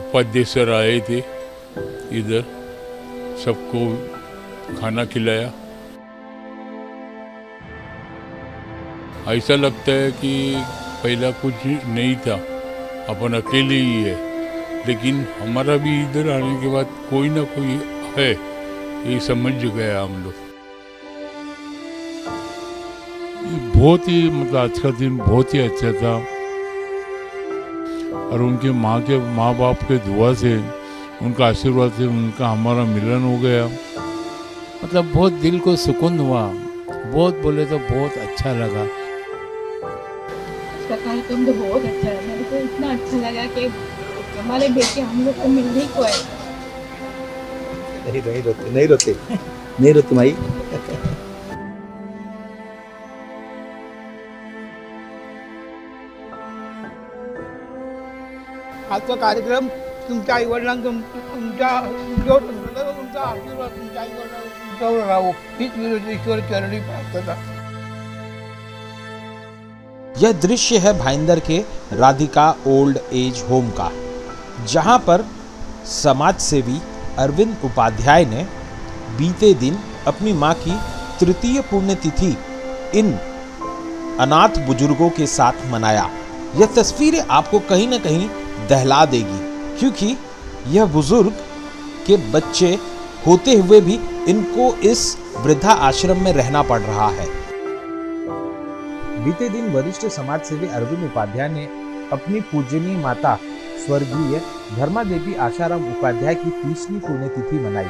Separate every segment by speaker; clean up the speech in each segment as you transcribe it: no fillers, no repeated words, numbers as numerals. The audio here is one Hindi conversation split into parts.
Speaker 1: उपाध्याय सर आए थे इधर, सबको खाना खिलाया। ऐसा लगता है कि पहला कुछ नहीं था, अपन अकेले ही है, लेकिन हमारा भी इधर आने के बाद कोई ना कोई है, ये समझ गया हम लोग। बहुत ही मतलब आज का दिन बहुत ही अच्छा था, और उनके माँ बाप के दुआ से, उनका आशीर्वाद से उनका हमारा मिलन हो गया। मतलब बहुत दिल को सुकून हुआ, बहुत बोले तो बहुत अच्छा लगा।
Speaker 2: इसका कार्यक्रम तो बहुत अच्छा है, मेरे को इतना अच्छा लगा कि हमारे बेटे हम लोग को मिलने को है।
Speaker 3: नहीं रोते माई।
Speaker 4: आजचा कार्यक्रम तुमच्या आईवडिलांचा तुमच्या आशीर्वाद तुमच्या आईवडिलांवर राहो, हीच विरोधी ईश्वर चरणी प्रार्थना।
Speaker 5: यह दृश्य है भाईंदर के राधिका ओल्ड एज होम का, जहां पर समाज सेवी अरविंद उपाध्याय ने बीते दिन अपनी मां की तृतीय पुण्यतिथि इन अनाथ बुजुर्गों के साथ मनाया। यह तस्वीरें आपको कहीं ना कहीं दहला देगी, क्योंकि यह बुजुर्ग के बच्चे होते हुए भी इनको इस वृद्धा आश्रम में रहना पड़ रहा है। बीते दिन वरिष्ठ समाज सेवी अरविंद उपाध्याय ने अपनी पूजनीय माता स्वर्गीय धर्मा देवी आशाराम उपाध्याय की 30वीं पुण्यतिथि मनाई।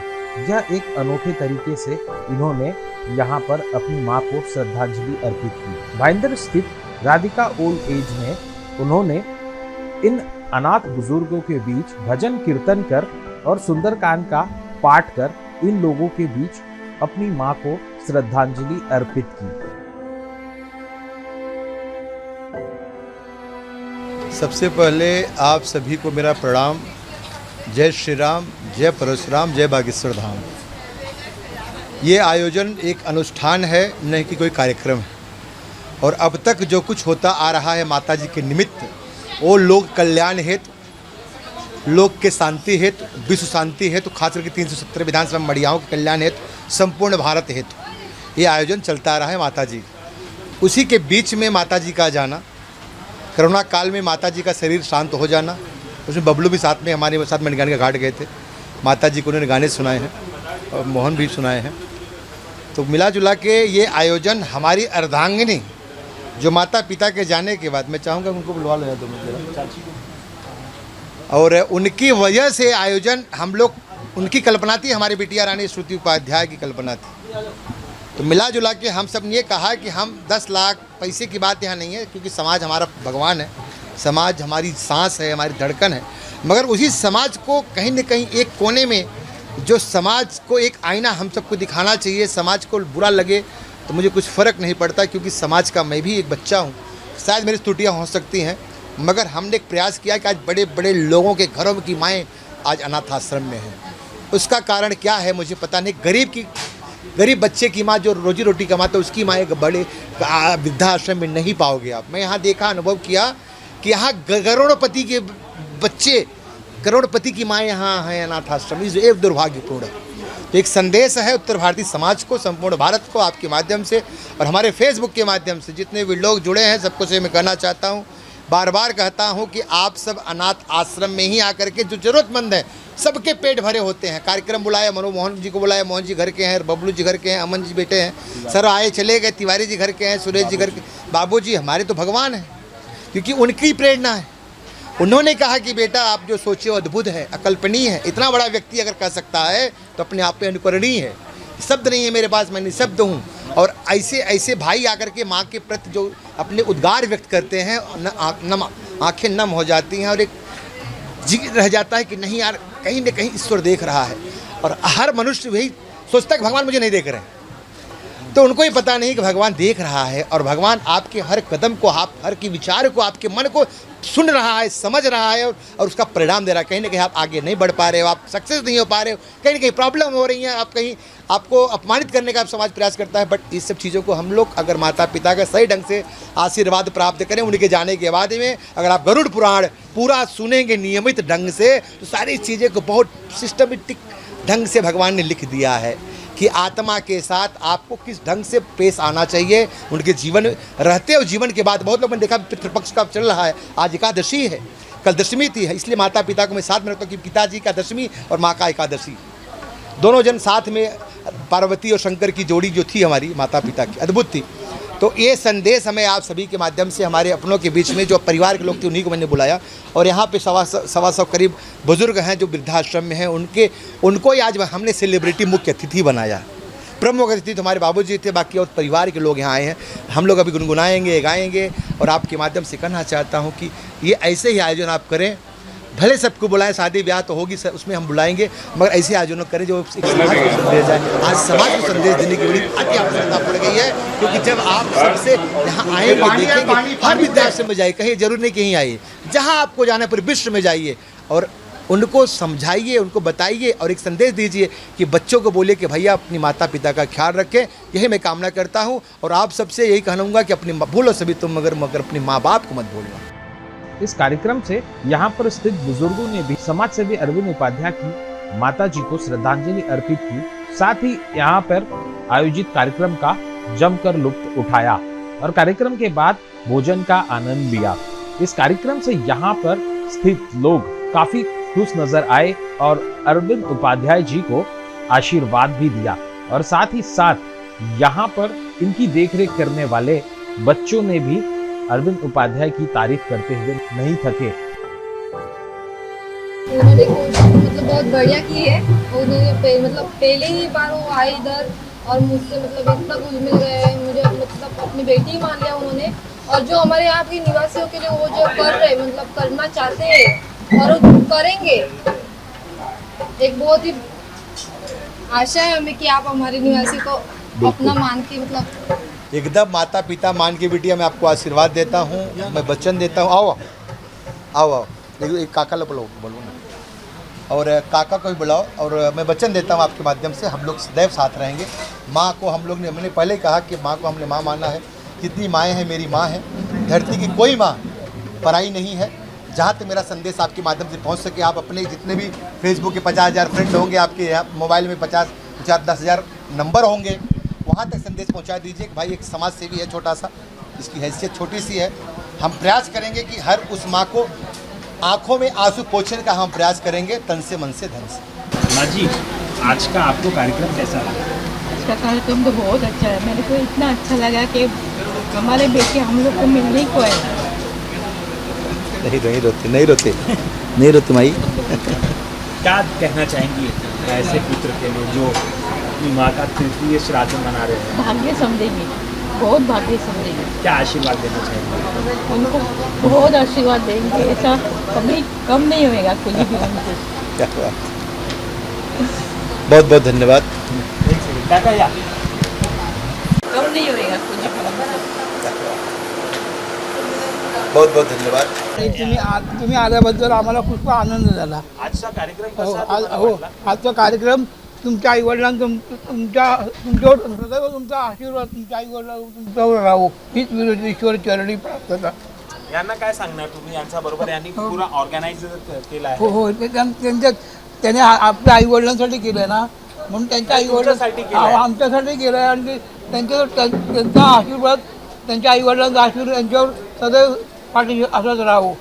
Speaker 5: यह एक अनोखे तरीके से इन्होंने यहाँ पर अपनी मां को श्रद्धांजलि अर्पित की। भाईंदर स्थित राधिका ओल्ड एज में उन्होंने इन अनाथ बुजुर्गों के बीच भजन कीर्तन कर और सुंदरकांड का पाठ कर इन लोगों के बीच अपनी मां को श्रद्धांजलि अर्पित की।
Speaker 3: सबसे पहले आप सभी को मेरा प्रणाम। जय श्री राम, जय परशुराम, जय बागेश्वर धाम। ये आयोजन एक अनुष्ठान है, नहीं कि कोई कार्यक्रम है। और अब तक जो कुछ होता आ रहा है माता जी के निमित्त, वो लोक कल्याण हेतु, लोक के शांति हेतु, विश्व शांति हेतु, खास करके 370 विधानसभा मड़ियाओं के कल्याण हेतु, संपूर्ण भारत हेतु ये आयोजन चलता आ रहा है माता जी। उसी के बीच में माता जी का जाना, कोरोना काल में माता जी का शरीर शांत हो जाना, उसमें बबलू भी साथ में हमारे साथ मणिगान का घाट गए थे, माता जी को उन्होंने गाने सुनाए हैं और मोहन भी सुनाए हैं। तो मिला जुला के ये आयोजन हमारी अर्धांगिनी जो माता पिता के जाने के बाद, मैं चाहूँगा उनको बुलवा लेना दो मुझे, और उनकी वजह से आयोजन हम लोग, उनकी कल्पना थी, हमारी बिटिया रानी श्रुति उपाध्याय की कल्पना थी। तो मिला जुला के हम सब ने ये कहा कि हम 10 लाख पैसे की बात यहाँ नहीं है, क्योंकि समाज हमारा भगवान है, समाज हमारी सांस है, हमारी धड़कन है। मगर उसी समाज को कहीं न कहीं एक कोने में, जो समाज को एक आईना हम सबको दिखाना चाहिए, समाज को बुरा लगे तो मुझे कुछ फ़र्क नहीं पड़ता, क्योंकि समाज का मैं भी एक बच्चा हूँ। शायद मेरी त्रुटियाँ हो सकती हैं, मगर हमने एक प्रयास किया कि आज बड़े बड़े लोगों के घरों की माएँ आज अनाथ आश्रम में हैं। उसका कारण क्या है मुझे पता नहीं। गरीब बच्चे की माँ जो रोजी रोटी कमाता है, उसकी माँ एक बड़े वृद्धाश्रम में नहीं पाओगे आप। मैं यहाँ देखा, अनुभव किया कि यहाँ करोड़पति के बच्चे, करोड़पति की माँ यहाँ हैं अनाथ आश्रम। ये एक दुर्भाग्यपूर्ण है। तो एक संदेश है उत्तर भारतीय समाज को, संपूर्ण भारत को, आपके माध्यम से और हमारे फेसबुक के माध्यम से जितने भी लोग जुड़े हैं सबको से मैं कहना चाहता हूँ, बार बार कहता हूँ कि आप सब अनाथ आश्रम में ही आकर के जो ज़रूरतमंद है, सबके पेट भरे होते हैं। कार्यक्रम बुलाया, मनोमोहन जी को बुलाया, मोहन जी घर के हैं, बबलू जी घर के हैं, अमन जी बेटे हैं, सर आए चले गए, तिवारी जी घर के हैं, सुरेश जी घर के, बाबू जी हमारे तो भगवान हैं, क्योंकि उनकी प्रेरणा है। उन्होंने कहा कि बेटा आप जो सोचे अद्भुत है, अकल्पनीय है। इतना बड़ा व्यक्ति अगर कह सकता है तो अपने आप में अनुकरणीय है। शब्द नहीं है मेरे पास, मैं निशब्द हूँ। और ऐसे ऐसे भाई आकर के माँ के प्रति जो अपने उद्गार व्यक्त करते हैं, आंखें नम हो जाती हैं और एक जी रह जाता है कि नहीं यार, कहीं न कहीं ईश्वर देख रहा है। और हर मनुष्य वही सोचता है कि भगवान मुझे नहीं देख रहे हैं। तो उनको ही पता नहीं कि भगवान देख रहा है और भगवान आपके हर कदम को, आप हर की विचार को, आपके मन को सुन रहा है, समझ रहा है और उसका परिणाम दे रहा है। कहीं ना कहीं आप आगे नहीं बढ़ पा रहे हो, आप सक्सेस नहीं हो पा रहे हो, कहीं ना कहीं प्रॉब्लम हो रही है, आप कहीं आपको अपमानित करने का आप समाज प्रयास करता है। बट इस सब चीज़ों को हम लोग अगर माता पिता का सही ढंग से आशीर्वाद प्राप्त करें, उनके जाने के बाद में अगर आप गरुड़ पुराण पूरा सुनेंगे नियमित ढंग से, तो सारी चीज़ें को बहुत सिस्टमेटिक ढंग से भगवान ने लिख दिया है कि आत्मा के साथ आपको किस ढंग से पेश आना चाहिए उनके जीवन रहते और जीवन के बाद। बहुत लोग मैंने देखा पितृपक्ष का चल रहा है, आज एकादशी है, कल दशमी थी है, इसलिए माता पिता को मैं साथ में रखता हूँ कि पिताजी का दशमी और माँ का एकादशी, दोनों जन साथ में, पार्वती और शंकर की जोड़ी जो थी हमारी माता पिता की, अद्भुत थी। तो ये संदेश हमें आप सभी के माध्यम से हमारे अपनों के बीच में जो परिवार के लोग थे उन्हीं को मैंने बुलाया और यहाँ पे सवा सौ करीब बुजुर्ग हैं जो वृद्धाश्रम में हैं, उनको ही आज हमने सेलिब्रिटी मुख्य अतिथि बनाया। प्रमुख अतिथि तो हमारे बाबूजी थे, बाकी और परिवार के लोग यहाँ आए हैं। हम लोग अभी गुनगुनाएंगे, गाएंगे और आपके माध्यम से कहना चाहता हूँ कि ये ऐसे ही आयोजन आप करें, भले सबको बुलाएं, शादी ब्याह तो होगी सर, उसमें हम बुलाएंगे, मगर ऐसे आयोजन करें जो समाज को संदेश जाए। आज समाज को संदेश देने की बड़ी अति आवश्यकता पड़ गई है, क्योंकि जब आप सबसे यहाँ आएंगे, देखेंगे, हर विद्याश्रम में जाइए, कहीं जरूर नहीं कहीं आइए, जहाँ आपको जाना है पूरे विश्व में जाइए और उनको समझाइए, उनको बताइए और एक संदेश दीजिए कि बच्चों को बोलिए कि भैया अपनी माता पिता का ख्याल रखें। यही मैं कामना करता हूँ और आप सबसे यही कहूँगा कि अपनी भूलो सभी तुम मगर अपने माँ बाप को मत भूलना।
Speaker 5: इस कार्यक्रम से यहाँ पर स्थित बुजुर्गों ने भी समाज सेवी अरविंद उपाध्याय की माता जी को श्रद्धांजलि अर्पित की। साथ ही यहाँ पर आयोजित कार्यक्रम का जमकर लुत्फ उठाया और कार्यक्रम के बाद भोजन का आनंद लिया। इस कार्यक्रम से यहाँ पर स्थित लोग काफी खुश नजर आए और अरविंद उपाध्याय जी को आशीर्वाद भी दिया और साथ ही साथ यहाँ पर इनकी देखरेख करने वाले बच्चों ने भी अरविंद उपाध्याय की तारीफ करते हुए नहीं थके।
Speaker 6: उन्होंने मतलब बहुत बढ़िया की है। उन्होंने मतलब पहले ही बार वो आए इधर और मुझसे मतलब इतना कुछ मिल गए, मुझे मतलब अपनी बेटी ही मान लिया उन्होंने। और जो हमारे यहाँ के निवासियों के लिए वो जो कर रहे मतलब करना चाहते हैं और वो करेंगे, एक बहुत ही आशा है हमें कि आप हमारे निवासी को अपना मान के मतलब
Speaker 3: एकदम माता पिता मान के बिटिया मैं आपको आशीर्वाद देता हूँ, मैं वचन देता हूँ। आओ आओ आओ, एक काका लो बोलो ना, और काका को भी बुलाओ और मैं वचन देता हूँ आपके माध्यम से हम लोग सदैव साथ रहेंगे। माँ को हम लोग ने, मैंने पहले कहा कि माँ को हमने माँ माना है, जितनी माएँ हैं मेरी माँ है, धरती की कोई माँ पराई नहीं है। जहाँ तक मेरा संदेश आपके माध्यम से पहुँच सके, आप अपने जितने भी फेसबुक के 50,000 फ्रेंड होंगे, आपके मोबाइल में 50-10,000 नंबर होंगे, वहाँ तक संदेश पहुँचा दीजिए कि भाई एक समाज सेवी है छोटा सा, इसकी हैसियत छोटी सी है। हम प्रयास करेंगे कि हर उस माँ को आंखों में आंसू पोंछने का हम प्रयास करेंगे, तन से मन से धन से।
Speaker 7: माँ जी, आज का आपको कार्यक्रम कैसा लगा?
Speaker 2: इसका कार्यक्रम तो बहुत अच्छा है, मेरे को इतना अच्छा लगा कि हमारे बेटे हम लोग को मिलने को है।
Speaker 3: नहीं रोते माई।
Speaker 7: क्या कहना चाहेंगी ऐसे पुत्र के लिए जो अपनी माँ का तृतीय श्राद्ध मना रहे हैं?
Speaker 2: भाग्य समझेंगे, बहुत भाग्य समझेंगे।
Speaker 7: क्या आशीर्वाद देना चाहेंगे?
Speaker 2: उनको बहुत आशीर्वाद देंगे, ऐसा कभी कम नहीं होएगा कोई भी उनको।
Speaker 3: बहुत बहुत धन्यवाद।
Speaker 2: कम नहीं होएगा कुछ भी।
Speaker 3: बहुत बहुत धन्यवाद।
Speaker 4: तुम्ही आल्याबद्दल आम्हाला खूप आनंद झाला।
Speaker 7: आजचा कार्यक्रम
Speaker 4: हो
Speaker 7: कसा
Speaker 4: हो
Speaker 7: वाटला?
Speaker 4: आजचा कार्यक्रम तुमच्या आईवडिलांना तुमच्यावर सदैव तुमचा आशीर्वाद तुमच्या आईवडिलांवर तुमच्यावर राहू हीच ईश्वर चरणी प्रार्थना।
Speaker 7: यांना काय सांगणार तुम्ही? यांच्या बरोबर यांनी पुरा ऑर्गनाइज केला आहे.
Speaker 4: हो हो त्याने आपल्या आईवडिलांसाठी केलं ना, म्हणून त्यांच्या
Speaker 7: तुमच्यासाठी केलंय.
Speaker 4: आईवडिलांना आमच्यासाठी केलं आहे आणि त्यांचा आशीर्वाद, त्यांच्या आईवडिलांचा आशीर्वाद यांच्यावर सदैव पाठी असंच राहू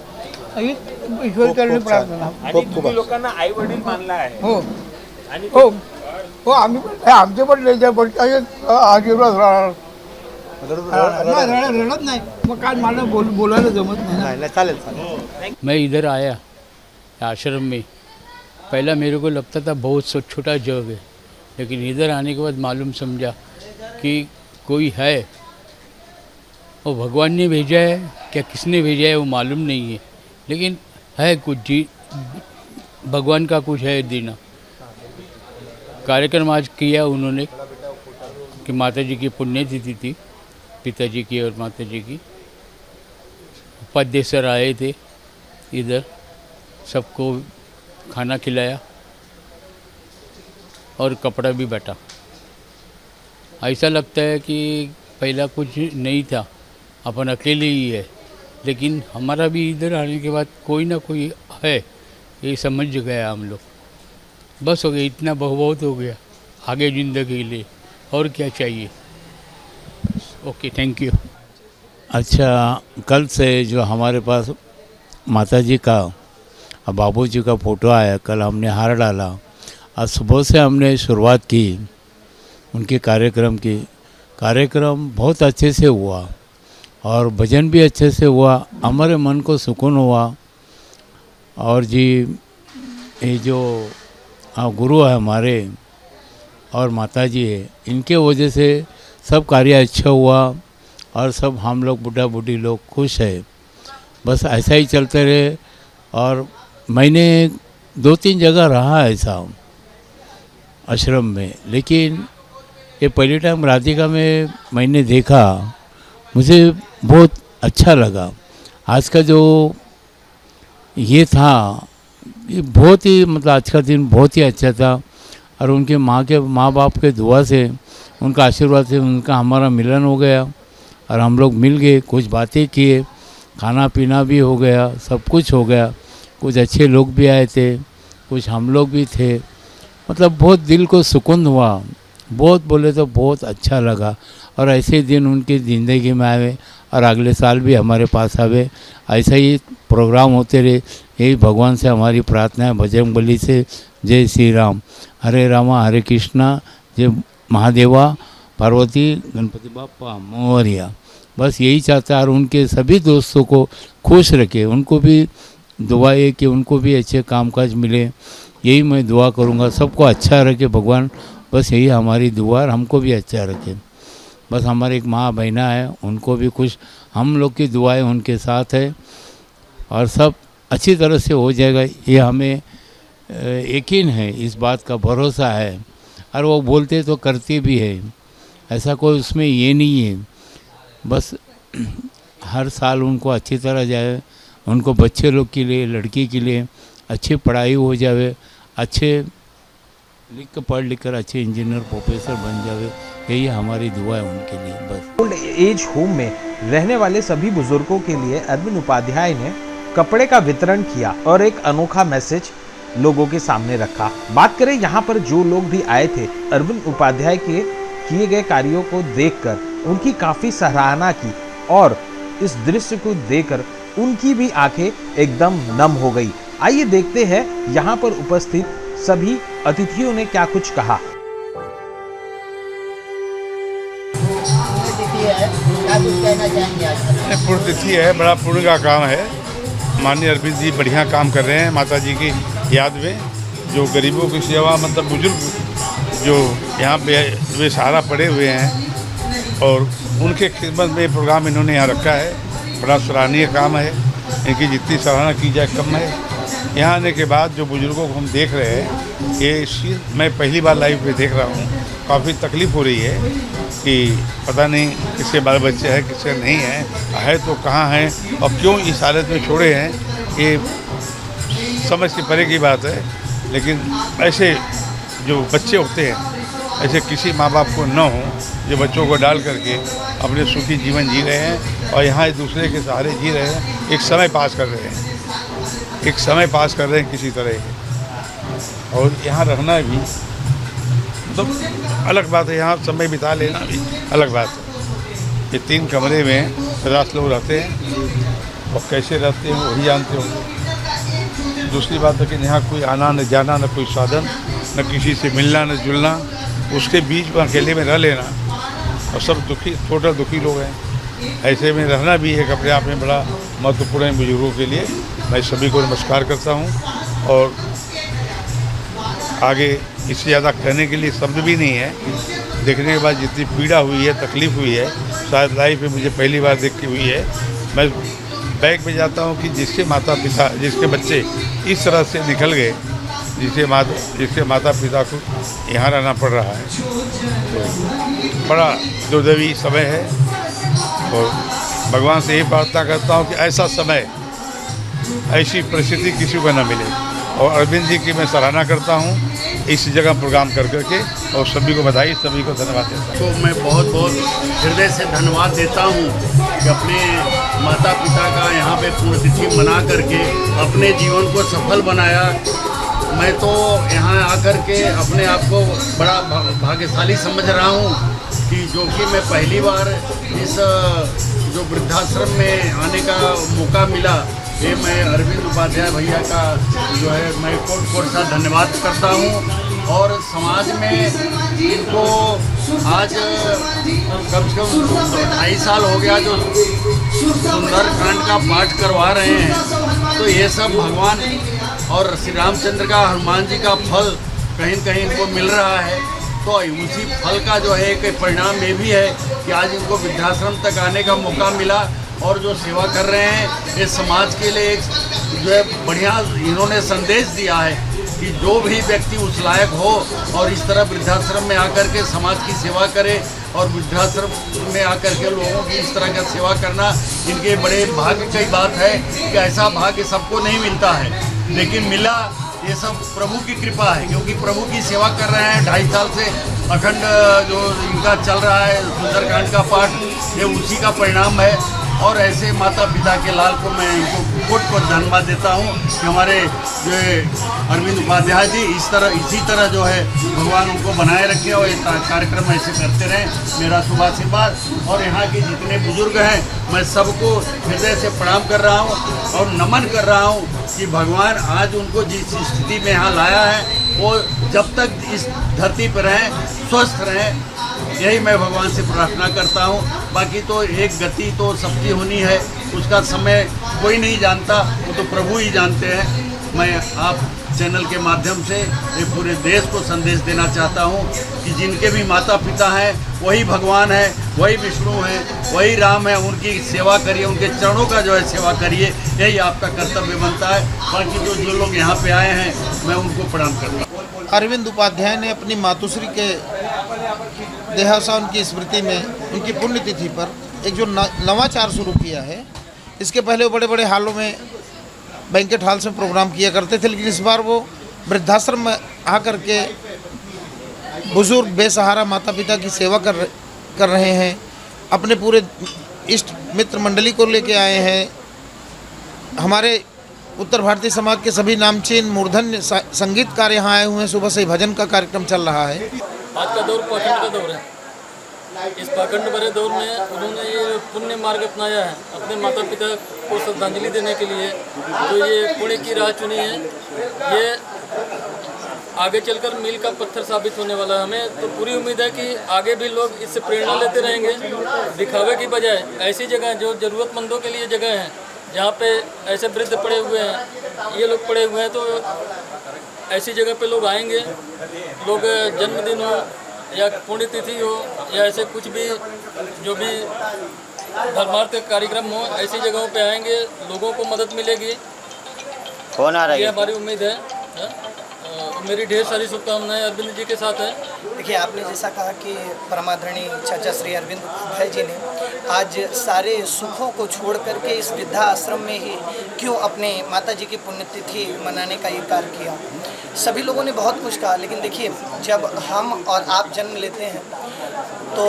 Speaker 4: हीच ईश्वर चरणी प्रार्थना।
Speaker 7: आणि तुम्ही लोकांना आई वडील मानला आहे.
Speaker 4: हो
Speaker 7: आणि
Speaker 4: हो हो आम्ही पण आमचे पण त्यांच्या आशीर्वाद राहणार। रडत नाही मग काय मला बोलायला जमत नाही ना।
Speaker 3: चालेल।
Speaker 1: मैं इधर आया आश्रम में, पहला मेरे को लगता था बहुत छोटा जग है, लेकिन इधर आने के बाद मालूम समझा कि कोई है, वो भगवान ने भेजा है क्या किसने भेजा है वो मालूम नहीं है, लेकिन है कुछ जी, भगवान का कुछ है देना। कार्यक्रम आज किया उन्होंने कि माता जी की पुण्यतिथि थी, पिताजी की और माता जी की। उपाध्याय सर आए थे इधर, सबको खाना खिलाया और कपड़ा भी बांटा। ऐसा लगता है कि पहला कुछ नहीं था, अपन अकेले ही है, लेकिन हमारा भी इधर आने के बाद कोई ना कोई है, ये समझ गया हम लोग। बस हो गया, इतना बहुत हो गया आगे ज़िंदगी के लिए, और क्या चाहिए। Okay, thank you.
Speaker 8: अच्छा, कल से जो हमारे पास माता जी का और बाबू जी का फ़ोटो आया, कल हमने हार डाला। आज सुबह से हमने शुरुआत की उनके कार्यक्रम की। कार्यक्रम बहुत अच्छे से हुआ और भजन भी अच्छे से हुआ, हमारे मन को सुकून हुआ। और जी ये जो गुरु है हमारे और माता जी है, इनके वजह से सब कार्य अच्छा हुआ और सब हम लोग बूढ़ा बूढ़ी लोग खुश है। बस ऐसा ही चलते रहे। और मैंने 2-3 जगह रहा ऐसा आश्रम में, लेकिन ये पहले टाइम राधिका में मैंने देखा, मुझे बहुत अच्छा लगा। आज का जो ये था, ये बहुत ही मतलब आज का दिन बहुत ही अच्छा था। और उनके माँ बाप के दुआ से, उनका आशीर्वाद से उनका हमारा मिलन हो गया और हम लोग मिल गए, कुछ बातें किए, खाना पीना भी हो गया, सब कुछ हो गया। कुछ अच्छे लोग भी आए थे, कुछ हम लोग भी थे। मतलब बहुत दिल को सुकून हुआ, बहुत बोले तो बहुत अच्छा लगा। और ऐसे दिन उनकी ज़िंदगी में आए और अगले साल भी हमारे पास आवे, ऐसा ही प्रोग्राम होते रहे। यही भगवान से हमारी प्रार्थना है, बजरंगबली से। जय श्री राम, हरे रामा हरे कृष्णा, जय महादेवा, पार्वती, गणपति बाप्पा मोरिया। बस यही चाहता है। और उनके सभी दोस्तों को खुश रखे, उनको भी दुआ है कि उनको भी अच्छे कामकाज मिले, यही मैं दुआ करूँगा। सबको अच्छा रखे भगवान, बस यही हमारी दुआ, और हमको भी अच्छा रखे। बस हमारे एक माँ बहना है, उनको भी खुश, हम लोग की दुआएं उनके साथ है और सब अच्छी तरह से हो जाएगा, ये हमें यकीन है, इस बात का भरोसा है। और वो बोलते तो करते भी है, ऐसा कोई उसमें ये नहीं है। बस हर साल उनको अच्छी तरह जाए, उनको बच्चे लोग के लिए, लड़की के लिए अच्छी पढ़ाई हो जावे, अच्छे पढ़ लिख कर अच्छे इंजीनियर प्रोफेसर बन जावे, यही हमारी दुआ है उनके लिए। बस
Speaker 5: ओल्ड एज होम में रहने वाले सभी बुजुर्गों के लिए अरविंद उपाध्याय ने कपड़े का वितरण किया और एक अनोखा मैसेज लोगों के सामने रखा। बात करें यहाँ पर जो लोग भी आए थे, अरविंद उपाध्याय के किए गए कार्यों को देखकर उनकी काफी सराहना की और इस दृश्य को देखकर उनकी भी आंखें एकदम नम हो गई। आइए देखते हैं यहाँ पर उपस्थित सभी अतिथियों ने क्या कुछ कहा।
Speaker 9: पुण्यतिथि है, बड़ा पुण्य का काम है। माननीय अरविंद जी बढ़िया काम कर रहे हैं माता जी की याद में, जो गरीबों की सेवा, मतलब बुजुर्ग जो यहाँ पे बेसहारा पड़े हुए हैं और उनके खिदमत में प्रोग्राम इन्होंने यहाँ रखा है। बड़ा सराहनीय काम है, इनकी जितनी सराहना की जाए कम है। यहाँ आने के बाद जो बुजुर्गों को हम देख रहे हैं, ये मैं पहली बार लाइव में देख रहा हूँ। काफ़ी तकलीफ़ हो रही है कि पता नहीं किसके बाल बच्चे हैं, किसके नहीं है तो कहाँ हैं और क्यों इस हालत में छोड़े हैं, ये समझ के परे की बात है। लेकिन ऐसे जो बच्चे होते हैं, ऐसे किसी माँ बाप को न हो जो बच्चों को डाल करके अपने सुखी जीवन जी रहे हैं और यहाँ एक दूसरे के सहारे जी रहे हैं, एक समय पास कर रहे हैं, एक समय पास कर रहे हैं किसी तरह। और यहाँ रहना भी तो अलग बात है, यहाँ समय बिता लेना भी अलग बात है। ये 3 कमरे में 50 लोग रहते हैं और कैसे रहते हैं वही जानते होंगे। दूसरी बात है कि यहाँ कोई आना न जाना, न कोई साधन, न किसी से मिलना न जुलना, उसके बीच में अकेले में रह लेना, और सब दुखी, टोटल दुखी लोग हैं। ऐसे में रहना भी एक अपने आप में बड़ा महत्वपूर्ण है बुजुर्गों के लिए। मैं सभी को नमस्कार करता हूँ और आगे इससे ज़्यादा कहने के लिए शब्द भी नहीं है। देखने के बाद जितनी पीड़ा हुई है, तकलीफ़ हुई है, शायद लाइफ में मुझे पहली बार देख के हुई है। मैं बैग में जाता हूँ कि जिसके माता पिता, जिसके बच्चे इस तरह से निकल गए, जिससे माता पिता को यहाँ रहना पड़ रहा है। तो बड़ा दुर्दैवी समय है और भगवान से यही प्रार्थना करता हूँ कि ऐसा समय, ऐसी परिस्थिति किसी को न मिले। और अरविंद जी की मैं सराहना करता हूँ इस जगह प्रोग्राम कर करके, और सभी को बधाई, सभी को धन्यवाद देता हूँ।
Speaker 10: तो मैं बहुत बहुत हृदय से धन्यवाद देता हूँ कि अपने माता पिता का यहाँ पे पुण्यतिथि मना करके अपने जीवन को सफल बनाया। मैं तो यहाँ आकर के अपने आप को बड़ा भाग्यशाली समझ रहा हूँ कि जो कि मैं पहली बार इस जो वृद्धाश्रम में आने का मौका मिला, ये मैं अरविंद उपाध्याय भैया का जो है मैं कोट सा धन्यवाद करता हूँ। और समाज में इनको आज कम से कम 2.5 साल हो गया जो सुंदरकांड का पाठ करवा रहे हैं। तो ये सब भगवान और श्री रामचंद्र का, हनुमान जी का फल कहीं न कहीं इनको मिल रहा है। तो उसी फल का जो है एक परिणाम ये भी है कि आज इनको वृद्धाश्रम तक आने का मौका मिला और जो सेवा कर रहे हैं इस समाज के लिए एक जो है बढ़िया इन्होंने संदेश दिया है कि जो भी व्यक्ति उस लायक हो और इस तरह वृद्धाश्रम में आकर के समाज की सेवा करे, और वृद्धाश्रम में आकर के लोगों की इस तरह का सेवा करना इनके बड़े भाग्य की बात है कि ऐसा भाग्य सबको नहीं मिलता है, लेकिन मिला। ये सब प्रभु की कृपा है, क्योंकि प्रभु की सेवा कर रहे हैं 2.5 साल से अखंड जो इनका चल रहा है सुंदरकांड का पाठ, ये उसी का परिणाम है। और ऐसे माता पिता के लाल को मैं इनको कोट धन्यवाद देता हूँ कि हमारे जो अरविंद उपाध्याय जी इसी तरह जो है भगवान उनको बनाए रखे और ये कार्यक्रम ऐसे करते रहें। मेरा शुभ आशीर्वाद। और यहाँ के जितने बुजुर्ग हैं मैं सबको हृदय से प्रणाम कर रहा हूँ और नमन कर रहा हूँ कि भगवान आज उनको जिस स्थिति में यहाँ लाया है वो जब तक इस धरती पर रहें, स्वस्थ रहें, यही मैं भगवान से प्रार्थना करता हूँ। बाकी तो एक गति तो सबकी होनी है, उसका समय कोई नहीं जानता, वो तो प्रभु ही जानते हैं। मैं आप चैनल के माध्यम से ये पूरे देश को संदेश देना चाहता हूँ कि जिनके भी माता पिता हैं वही भगवान है, वही विष्णु है, वही राम है, उनकी सेवा करिए, उनके चरणों का जो है सेवा करिए, यही आपका कर्तव्य बनता है। बाकी जो लोग यहाँ पे आए हैं मैं उनको प्रणाम करता हूँ।
Speaker 11: अरविंद उपाध्याय ने अपनी मातुश्री के देहावसान की स्मृति में उनकी पुण्यतिथि पर एक जो नवाचार शुरू किया है। इसके पहले वो बड़े बड़े हालों में बैंकेट हॉल से प्रोग्राम किया करते थे, लेकिन इस बार वो वृद्धाश्रम में आकर के बुजुर्ग बेसहारा माता पिता की सेवा कर रहे हैं। अपने पूरे इष्ट मित्र मंडली को लेके आए हैं। हमारे उत्तर भारतीय समाज के सभी नामचीन मूर्धन्य संगीतकार यहाँ आए हुए हैं। सुबह से भजन का कार्यक्रम चल रहा है।
Speaker 12: आज का दौर पाखंड का दौर है। इस पाखंड भरे दौर में उन्होंने ये पुण्य मार्ग अपनाया है अपने माता पिता को श्रद्धांजलि देने के लिए। जो ये पुण्य की राह चुनी है, ये आगे चलकर मील का पत्थर साबित होने वाला है। हमें तो पूरी उम्मीद है कि आगे भी लोग इससे प्रेरणा लेते रहेंगे। दिखावे की बजाय ऐसी जगह जो ज़रूरतमंदों के लिए जगह है, जहाँ पे ऐसे वृद्ध पड़े हुए हैं, ये लोग पड़े हुए हैं, तो ऐसी जगह पे लोग आएंगे। लोग जन्मदिन हो या पुण्यतिथि हो या ऐसे कुछ भी जो भी धर्मार्थ कार्यक्रम हो, ऐसी जगहों पे आएंगे, लोगों को मदद मिलेगी।
Speaker 13: कौन आ रहा है?
Speaker 12: ये हमारी उम्मीद है। मेरी ढेर सारी शुभकामनाएं अरविंद जी के साथ है।
Speaker 14: देखिए, आपने जैसा कहा कि परमादरणीय चाचा श्री अरविंद उपाध्याय जी ने आज सारे सुखों को छोड़ करके इस वृद्धा आश्रम में ही क्यों अपने माता जी की पुण्यतिथि मनाने का ये कार्य किया। सभी लोगों ने बहुत कुछ कहा, लेकिन देखिए, जब हम और आप जन्म लेते हैं तो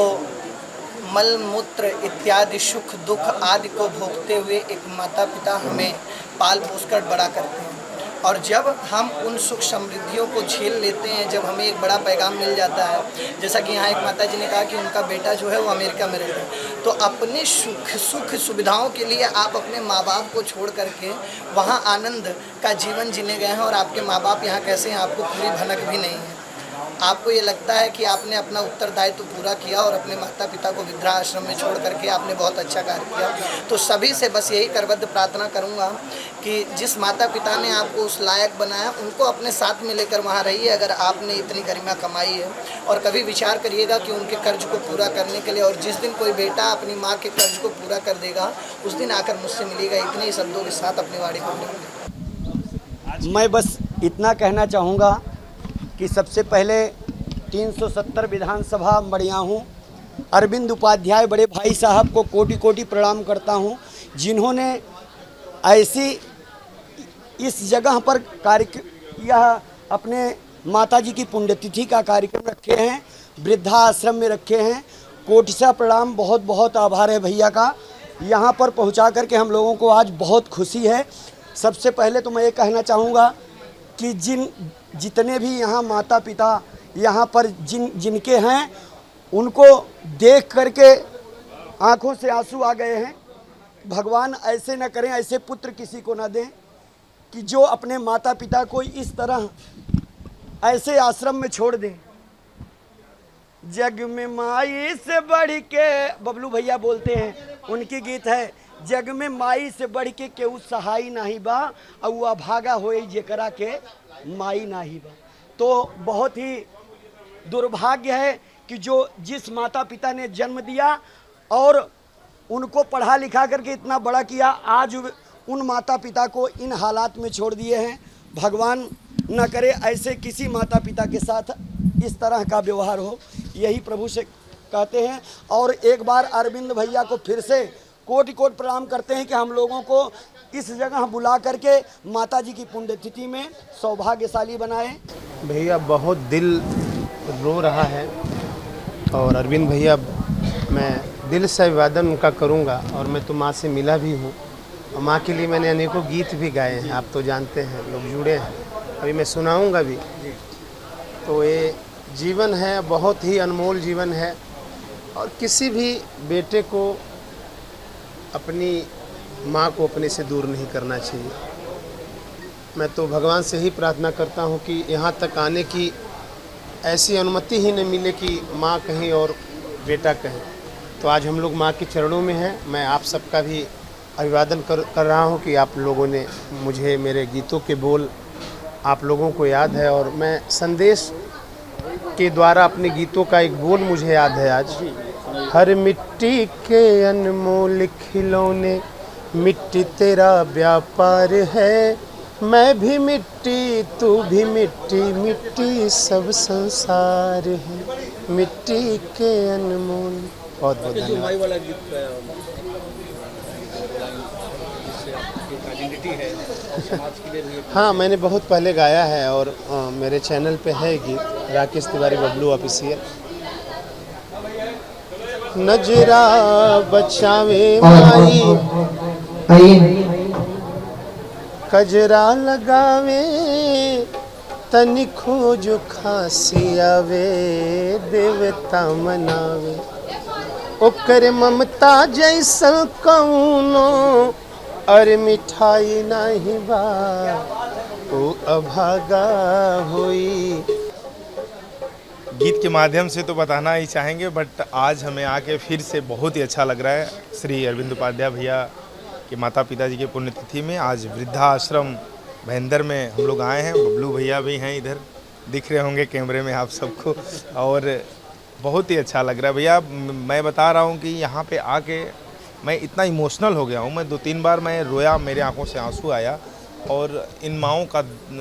Speaker 14: मल मूत्र इत्यादि सुख दुख आदि को भोगते हुए एक माता पिता हमें पाल पोस कर बड़ा करते हैं। और जब हम उन सुख समृद्धियों को झेल लेते हैं, जब हमें एक बड़ा पैगाम मिल जाता है, जैसा कि यहाँ एक माता जी ने कहा कि उनका बेटा जो है वो अमेरिका में रहता है, तो अपने सुख सुविधाओं के लिए आप अपने माँ बाप को छोड़ करके वहाँ आनंद का जीवन जीने गए हैं। और आपके माँ बाप यहाँ कैसे हैं आपको पूरी भनक भी नहीं है। आपको ये लगता है कि आपने अपना उत्तरदायित्व पूरा किया और अपने माता पिता को वृद्धाश्रम में छोड़ करके आपने बहुत अच्छा कार्य किया। तो सभी से बस यही करबद्ध प्रार्थना करूंगा कि जिस माता पिता ने आपको उस लायक बनाया, उनको अपने साथ में लेकर वहाँ रहिए अगर आपने इतनी गरिमा कमाई है। और कभी विचार करिएगा कि उनके कर्ज को पूरा करने के लिए, और जिस दिन कोई बेटा अपनी माँ के कर्ज को पूरा कर देगा उस दिन आकर मुझसे मिलेगा। इतने ही शब्दों के साथ अपनी वाणी को
Speaker 15: मैं बस इतना कहना चाहूँगा कि सबसे पहले 370 विधानसभा बढ़िया हूँ। अरविंद उपाध्याय बड़े भाई साहब को कोटि कोटि प्रणाम करता हूँ, जिन्होंने ऐसी इस जगह पर यह अपने माताजी की पुण्यतिथि का कार्यक्रम रखे हैं, वृद्धाश्रम में रखे हैं। कोटि सा प्रणाम, बहुत बहुत आभार है भैया का, यहाँ पर पहुँचा करके हम लोगों को आज बहुत खुशी है। सबसे पहले तो मैं ये कहना चाहूँगा कि जितने भी यहाँ माता पिता यहाँ पर जिनके हैं, उनको देख करके आँखों से आंसू आ गए हैं। भगवान ऐसे न करें, ऐसे पुत्र किसी को न दें कि जो अपने माता पिता को इस तरह ऐसे आश्रम में छोड़ दें। जग में माई से बढ़ के, बबलू भैया बोलते हैं, उनकी गीत है, जग में माई से बढ़ के केहू सहाई नाही बा, और अभागा होई जेकरा के माई नाही बा। तो बहुत ही दुर्भाग्य है कि जिस माता पिता ने जन्म दिया और उनको पढ़ा लिखा करके इतना बड़ा किया, आज उन माता पिता को इन हालात में छोड़ दिए हैं। भगवान न करे ऐसे किसी माता पिता के साथ इस तरह का व्यवहार हो, यही प्रभु से कहते हैं। और एक बार अरविंद भैया को फिर से कोटि कोटि प्रणाम करते हैं कि हम लोगों को इस जगह बुला करके माता जी की पुण्यतिथि में सौभाग्यशाली बनाए।
Speaker 16: भैया बहुत दिल रो रहा है, और अरविंद भैया मैं दिल से अभिवादन उनका करूंगा। और मैं तो माँ से मिला भी हूँ, और माँ के लिए मैंने अनेकों गीत भी गाए हैं, आप तो जानते हैं, लोग जुड़े हैं, अभी मैं सुनाऊंगा भी। तो ये जीवन है, बहुत ही अनमोल जीवन है, और किसी भी बेटे को अपनी माँ को अपने से दूर नहीं करना चाहिए। मैं तो भगवान से ही प्रार्थना करता हूँ कि यहाँ तक आने की ऐसी अनुमति ही न मिले कि माँ कहीं और बेटा कहीं। तो आज हम लोग माँ के चरणों में हैं। मैं आप सबका भी अभिवादन कर रहा हूँ कि आप लोगों ने मुझे, मेरे गीतों के बोल आप लोगों को याद है, और मैं संदेश के द्वारा अपने गीतों का एक बोल मुझे याद है आज। हर मिट्टी के अनमोल खिलौने, मिट्टी तेरा व्यापार है, मैं भी मिट्टी तू भी मिट्टी, मिट्टी सब संसार है, मिट्टी के अनमोल। बहुत बहुत धन्यवाद। हाँ, मैंने बहुत पहले गाया है, और मेरे चैनल पे है गीत, राकेश तिवारी बबलू ऑफिशियल। नजरा बचावे माई, कजरा लगावे, तनि खोज खांसी आवे, देवता मनावे, ओकर ममता जैसन कौनो और मिठाई नहीं बा, ओ अभागा होई।
Speaker 17: गीत के माध्यम से तो बताना ही चाहेंगे, बट आज हमें आके फिर से बहुत ही अच्छा लग रहा है। श्री अरविंद उपाध्याय भैया के माता पिता जी की पुण्यतिथि में आज वृद्धाश्रम महेंद्र में हम लोग आए हैं। बबलू भैया भी हैं, इधर दिख रहे होंगे कैमरे में आप सबको, और बहुत ही अच्छा लग रहा है। भैया मैं बता रहा हूँ कि यहाँ पे आके मैं इतना इमोशनल हो गया हूँ। मैं 2-3 बार मैं रोया, मेरे आंखों से आंसू आया, और इन माँओं का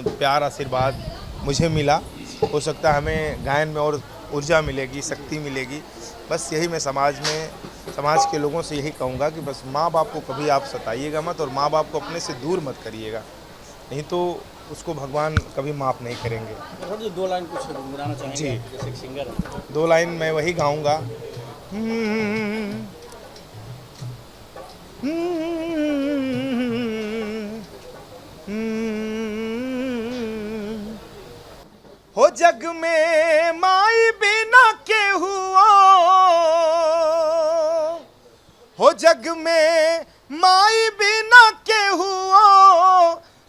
Speaker 17: प्यार आशीर्वाद मुझे मिला। हो सकता है हमें गायन में और ऊर्जा मिलेगी, शक्ति मिलेगी। बस यही मैं समाज के लोगों से यही कहूँगा कि बस माँ बाप को कभी आप सताइएगा मत, और माँ बाप को अपने से दूर मत करिएगा, नहीं तो उसको भगवान कभी माफ़ नहीं करेंगे।
Speaker 7: जो 2 लाइन कुछ गुनगुनाना चाहेंगे
Speaker 17: जी,
Speaker 7: जैसे एक सिंगर है।
Speaker 17: 2 लाइन मैं वही गाऊँगा। हो जग में माई बिना केहू, हो जग में माई बिना केहू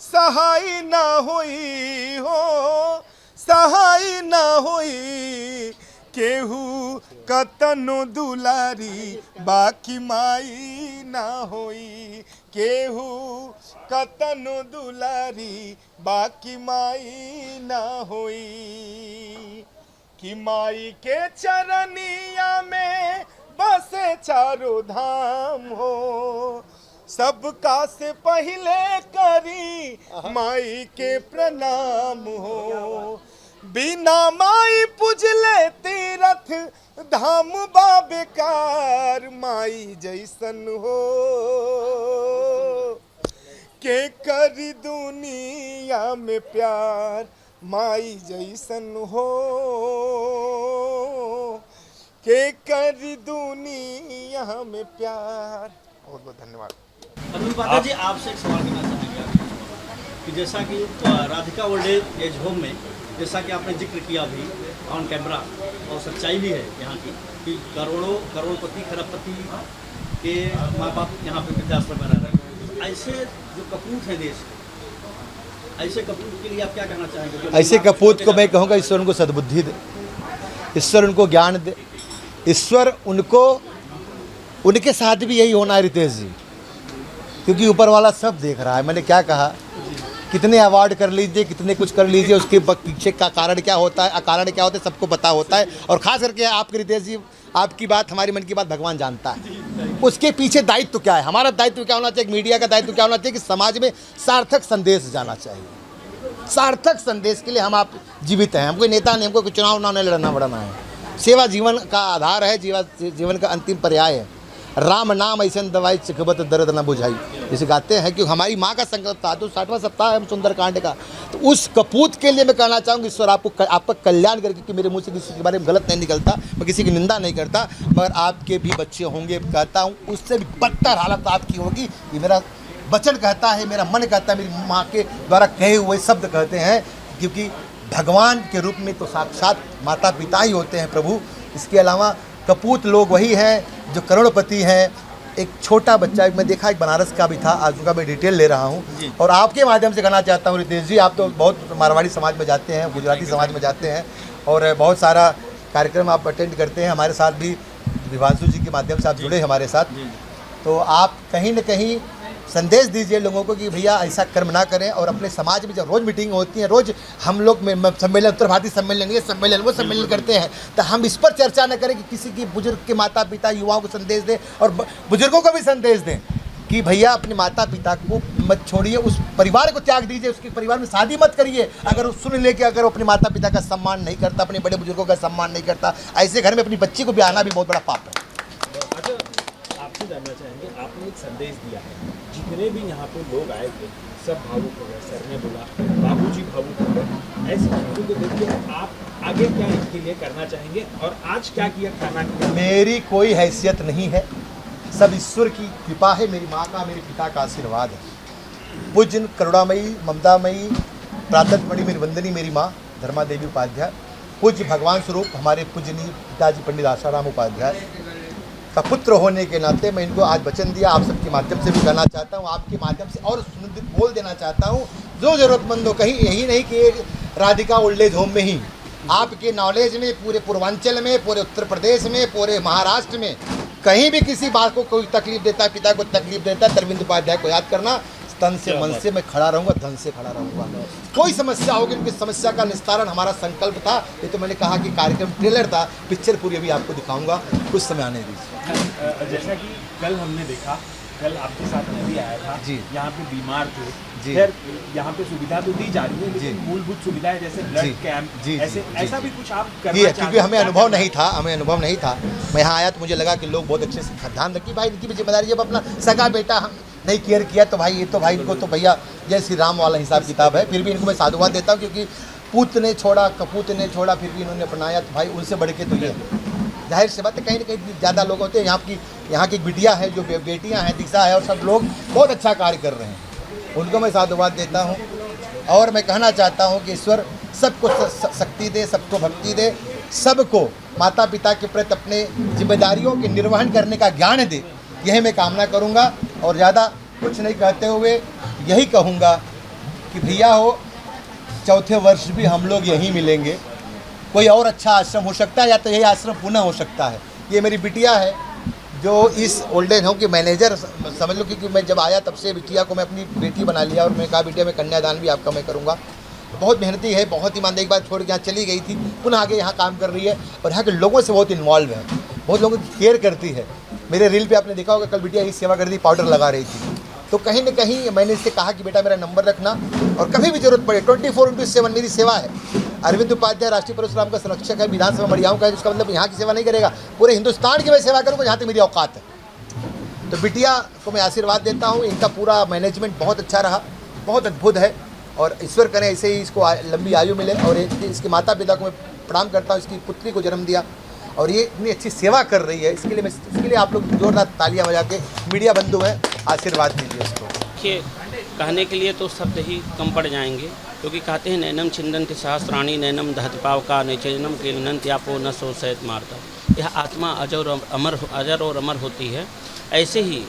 Speaker 17: सहाय ना होई, हो सहाय ना होई, केहू कतनो दुलारी बाकी माई ना होई, केहू कतनो दुलारी बाकी माई ना होई, कि माई के चरनिया में बसे चारों धाम हो, सबका से पहले करी माई के प्रणाम हो। बिना माई पूजले तीरथ धाम बा बेकार, माई जैसन हो के करी दुनिया में प्यार, माई जैसन हो के करी दुनिया में प्यार। बहुत बहुत धन्यवाद।
Speaker 18: अर्जुन उपाध्याय जी, आपसे एक सवाल करना चाहेंगे कि जैसा कि राधिका ओल्ड एज होम में, जैसा कि आपने जिक्र किया अभी ऑन कैमरा, और सच्चाई भी है यहाँ की कि करोड़पति खरबपति के माँ बाप यहाँ पे वृद्धाश्रम बना रहे हैं। ऐसे जो कपूत हैं देश, ऐसे कपूत के लिए आप क्या कहना चाहेंगे?
Speaker 3: ऐसे कपूत को मैं कहूँगा ईश्वर उनको सद्बुद्धि दे, ईश्वर उनको ज्ञान दे, ईश्वर उनको, उनके साथ भी यही होना है रितेश जी, क्योंकि ऊपर वाला सब देख रहा है। मैंने क्या कहा, कितने अवार्ड कर लीजिए, कितने कुछ कर लीजिए, उसके पीछे का कारण क्या होता है, अकारण क्या होता है, सबको पता होता है। और खास करके आपके रितेश जी, आपकी बात, हमारी मन की बात भगवान जानता है। उसके पीछे दायित्व क्या है, हमारा दायित्व क्या होना चाहिए, मीडिया का दायित्व क्या होना चाहिए कि समाज में सार्थक संदेश जाना चाहिए। सार्थक संदेश के लिए हम आप जीवित हैं, हम कोई नेता नहीं, हमको कोई चुनाव नहीं लड़ना बढ़ना है। सेवा जीवन का आधार है, जीवन का अंतिम पर्याय है। राम नाम ऐसे दवाई चिखबत दर्द न बुझाई, जिसे गाते हैं कि हमारी माँ का संकल्प था। तो 60वां सप्ताह है सुंदरकांड का, तो उस कपूत के लिए मैं कहना चाहूँगा ईश्वर आपका कल्याण करके, कि मेरे मुँह से किसी के बारे में गलत नहीं निकलता, मैं किसी की निंदा नहीं करता, मगर आपके भी बच्चे होंगे, कहता हूँ उससे भी बदतर हालत आपकी होगी। ये मेरा वचन कहता है, मेरा मन कहता है, मेरी माँ के द्वारा कहे हुए शब्द कहते हैं, क्योंकि भगवान के रूप में तो साक्षात माता पिता ही होते हैं प्रभु। इसके अलावा कपूत लोग वही हैं जो करोड़पति हैं। एक छोटा बच्चा, मैं देखा एक बनारस का भी था, आज उनका मैं डिटेल ले रहा हूँ, और आपके माध्यम से कहना चाहता हूँ रितेश जी, आप तो बहुत मारवाड़ी समाज में जाते हैं, गुजराती समाज में जाते हैं, और बहुत सारा कार्यक्रम आप अटेंड करते हैं। हमारे साथ भी विभांशु जी के माध्यम से आप जुड़े हमारे साथ, तो आप कहीं न कहीं संदेश दीजिए लोगों को कि भैया ऐसा कर्म ना करें। और अपने समाज में जब रोज़ मीटिंग होती है, रोज़ हम लोग सम्मेलन, उत्तर भारतीय सम्मेलन, ये सम्मेलन, वो सम्मेलन करते हैं, तो हम इस पर चर्चा न करें कि किसी की बुजुर्ग के माता पिता युवाओं को संदेश दें, और बुजुर्गों को भी संदेश दें कि भैया अपने माता पिता को मत छोड़िए, उस परिवार को त्याग दीजिए, उसके परिवार में शादी मत करिए। अगर सुन ले कि अगर वो अपने माता पिता का सम्मान नहीं करता, अपने बड़े बुजुर्गों का सम्मान नहीं करता, ऐसे घर में अपनी बच्ची को भी आना भी बहुत बड़ा पाप है।
Speaker 7: आपसे जानना चाहेंगे, आपने एक संदेश दिया है, जितने भी यहाँ पे लोग आए थे सब भावुक हो गए, सर ने बोला, बाबूजी भावुक हो गए। ऐसे चीज़ों को देखिए, आप आगे क्या इसके लिए करना चाहेंगे, और आज क्या किया, खाना किया? मेरी
Speaker 3: कोई हैसियत नहीं है, सब ईश्वर की कृपा है, मेरी माँ का, मेरे पिता का आशीर्वाद है। पूज्य करुणामयी, ममतामयी, प्रातत्मणि मेरी वंदनी मेरी माँ धर्मा देवी उपाध्याय, पूज्य भगवान स्वरूप हमारे पूजनीय पिताजी पंडित आशाराम उपाध्याय का पुत्र होने के नाते मैं इनको आज वचन दिया। आप सबके माध्यम से भी कहना चाहता हूँ, आपके माध्यम से और सुनिश्चित बोल देना चाहता हूँ, जो ज़रूरतमंद हो, कहीं यही नहीं कि राधिका ओल्ड एज होम में ही, आपके नॉलेज में, पूरे पूर्वांचल में, पूरे उत्तर प्रदेश में, पूरे महाराष्ट्र में, कहीं भी किसी बात को कोई तकलीफ देता है, पिता को तकलीफ देता है, अरविंद उपाध्याय को याद करना। तन से मन से मैं खड़ा रहूँगा, धन से खड़ा रहूँगा। कोई समस्या होगी, उनकी समस्या का निस्तारण हमारा संकल्प था। ये तो मैंने कहा कि कार्यक्रम ट्रेलर था, पिक्चर पूरी अभी आपको दिखाऊंगा, कुछ समय आने दीजिए।
Speaker 7: जैसा कि कल हमने देखा, कल आपके साथ मैं भी आया था
Speaker 3: जी,
Speaker 7: यहाँ पे बीमार थे
Speaker 3: जी,
Speaker 7: खैर यहाँ पे सुविधा तो दी जा रही है, लेकिन मूलभूत सुविधाएं जैसे ब्लड कैंप, ऐसे ऐसा भी कुछ आप करना चाहते?
Speaker 3: क्योंकि हमें अनुभव नहीं था, मैं यहाँ आया तो मुझे लगा कि लोग बहुत अच्छे से ध्यान रखिए, भाई इनकी भी जिम्मेदारी, जब अपना सगा बेटा नहीं केयर किया तो भाई ये तो भाई इनको तो भैया जय श्री राम वाला हिसाब किताब है। फिर भी इनको मैं साधुवाद देता हूँ, क्योंकि पूत ने छोड़ा, कपूत ने छोड़ा, फिर भी इन्होंने अपनाया, तो भाई उनसे बढ़ के तो ये जाहिर सी बात है, कहीं ना कहीं ज़्यादा लोग होते हैं। यहाँ की बिटिया है, जो बेटियाँ हैं, दिशा है, और सब लोग बहुत अच्छा कार्य कर रहे हैं, उनको मैं साधुवाद देता हूँ। और मैं कहना चाहता हूँ कि ईश्वर सबको शक्ति दे, सबको भक्ति दे, सबको माता पिता के प्रति अपने जिम्मेदारियों के निर्वहन करने का ज्ञान दे, यही मैं कामना करूँगा। और ज़्यादा कुछ नहीं कहते हुए यही कहूँगा कि भैया हो, चौथे वर्ष भी हम लोग यहीं मिलेंगे, कोई और अच्छा आश्रम हो सकता है, या तो यही आश्रम पुनः हो सकता है। ये मेरी बिटिया है जो इस ओल्ड एज होम की मैनेजर समझ लो, क्योंकि मैं जब आया तब से बिटिया को मैं अपनी बेटी बना लिया, और मैं कहा बिटिया मैं कन्यादान भी आपका मैं करूँगा। बहुत मेहनती है, बहुत ईमानदारी, एक बार छोड़ के यहाँ चली गई थी, पुनः आगे यहाँ काम कर रही है, और यहाँ के लोगों से बहुत इन्वॉल्व है, बहुत लोगों की केयर करती है। मेरे रील पे आपने देखा होगा, कल बिटिया ही सेवा कर दी, पाउडर लगा रही थी, तो कहीं न कहीं मैंने इससे कहा कि बेटा मेरा नंबर रखना, और कभी भी जरूरत पड़े 24/7 मेरी सेवा है। अरविंद उपाध्याय राष्ट्रीय परशुराम का संरक्षक है, विधानसभा मड़ियाओं का है, उसका मतलब यहाँ की सेवा नहीं करेगा, पूरे हिंदुस्तान की मैं सेवा करूँगा जहाँ तक मेरी औकात है। तो बिटिया को मैं आशीर्वाद देता हूँ, इनका पूरा मैनेजमेंट बहुत अच्छा रहा, बहुत अद्भुत है, और ईश्वर करें ऐसे ही इसको लंबी आयु मिले। और इसके माता पिता को मैं प्रणाम करता हूँ, इसकी पुत्री को जन्म दिया और ये इतनी अच्छी सेवा कर रही है, इसके लिए आप लोग जोरदार तालियां बजा के, मीडिया बंधु हैं, आशीर्वाद दीजिए इसको।
Speaker 19: देखिए, कहने के लिए तो शब्द ही कम पड़ जाएंगे, क्योंकि कहते हैं नैनम छिंदन्ति सहस्राणी नैनम दहति पावका नैचनम क्रीडन्त्यापो न सो सैत मारता। यह आत्मा अजर और अमर होती है। ऐसे ही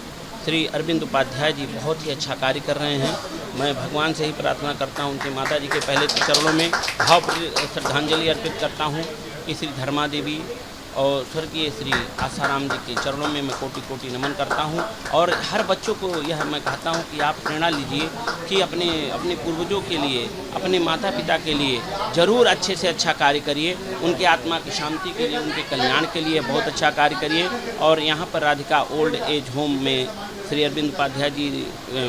Speaker 19: श्री अरविंद उपाध्याय जी बहुत ही अच्छा कार्य कर रहे हैं। मैं भगवान से ही प्रार्थना करता हूं, उनके माता जी के पहले चरणों में भावपूर्ण श्रद्धांजलि अर्पित करता हूं कि श्री धर्मा देवी और स्वर्गीय श्री आसाराम जी के चरणों में मैं कोटि कोटि नमन करता हूं। और हर बच्चों को यह मैं कहता हूं कि आप प्रेरणा लीजिए कि अपने पूर्वजों के लिए, अपने माता पिता के लिए ज़रूर अच्छे से अच्छा कार्य करिए, उनके आत्मा की शांति के लिए, उनके कल्याण के लिए बहुत अच्छा कार्य करिए। और यहाँ पर राधिका ओल्ड एज होम में श्री अरविंद उपाध्याय जी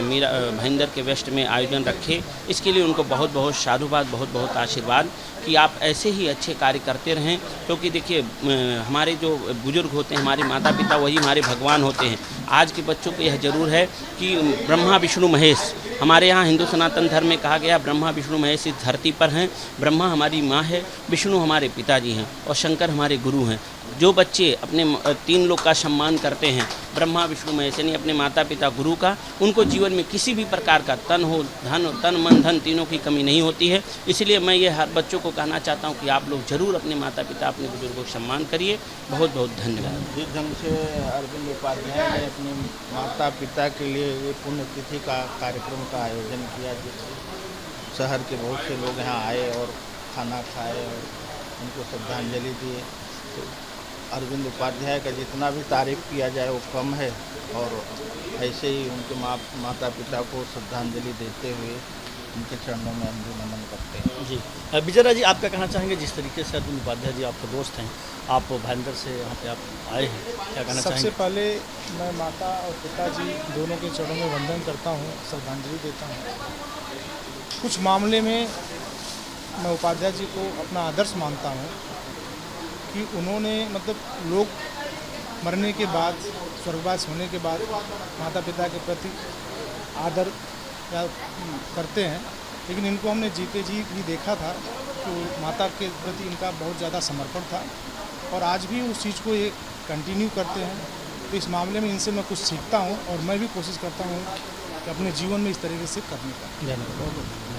Speaker 19: मीरा भाईंदर के वेस्ट में आयोजन रखे, इसके लिए उनको बहुत बहुत साधुवाद, बहुत बहुत आशीर्वाद कि आप ऐसे ही अच्छे कार्य करते रहें। क्योंकि देखिए, हमारे जो बुजुर्ग होते हैं, हमारे माता पिता, वही हमारे भगवान होते हैं। आज के बच्चों को यह जरूर है कि ब्रह्मा विष्णु महेश, हमारे यहाँ हिंदू सनातन धर्म में कहा गया ब्रह्मा विष्णु महेश इस धरती पर हैं। ब्रह्मा हमारी माँ है, विष्णु हमारे पिताजी हैं और शंकर हमारे गुरु हैं। जो बच्चे अपने 3 लोग का सम्मान करते हैं, ब्रह्मा विष्णु महेश यानी अपने माता पिता गुरु का, उनको जीवन में किसी भी प्रकार का तन मन धन तीनों की कमी नहीं होती है। इसलिए मैं ये हर बच्चों को कहना चाहता हूँ कि आप लोग ज़रूर अपने माता पिता, अपने बुजुर्गों का सम्मान करिए। बहुत बहुत धन्यवाद।
Speaker 10: जिस ढंग से अरविंद उपाध्याय ने अपने माता पिता के लिए ये पुण्यतिथि का कार्यक्रम का आयोजन किया, शहर के बहुत से लोग यहाँ आए और खाना खाए और उनको श्रद्धांजलि दिए, तो अरविंद उपाध्याय का जितना भी तारीफ किया जाए वो कम है। और ऐसे ही उनके माता पिता को श्रद्धांजलि देते हुए उनके चरणों में हम भी नमन करते हैं।
Speaker 18: जी विजय जी, आप क्या कहना चाहेंगे? जिस तरीके से अरविंद उपाध्याय जी आपके दोस्त हैं, आप भाईंदर से यहाँ पे आप आए हैं, क्या कहना चाहेंगे?
Speaker 20: सबसे पहले मैं माता और पिताजी दोनों के चरणों में वंदन करता हूँ, श्रद्धांजलि देता हूँ। कुछ मामले में मैं उपाध्याय जी को अपना आदर्श मानता हूँ कि उन्होंने मतलब लोग मरने के बाद, स्वर्गवास होने के बाद माता पिता के प्रति आदर या करते हैं, लेकिन इनको हमने जीते जी भी देखा था तो माता के प्रति इनका बहुत ज़्यादा समर्पण था और आज भी उस चीज़ को ये कंटिन्यू करते हैं। तो इस मामले में इनसे मैं कुछ सीखता हूँ और मैं भी कोशिश करता हूँ कि अपने जीवन में इस तरीके से करने का।
Speaker 18: धन्यवाद।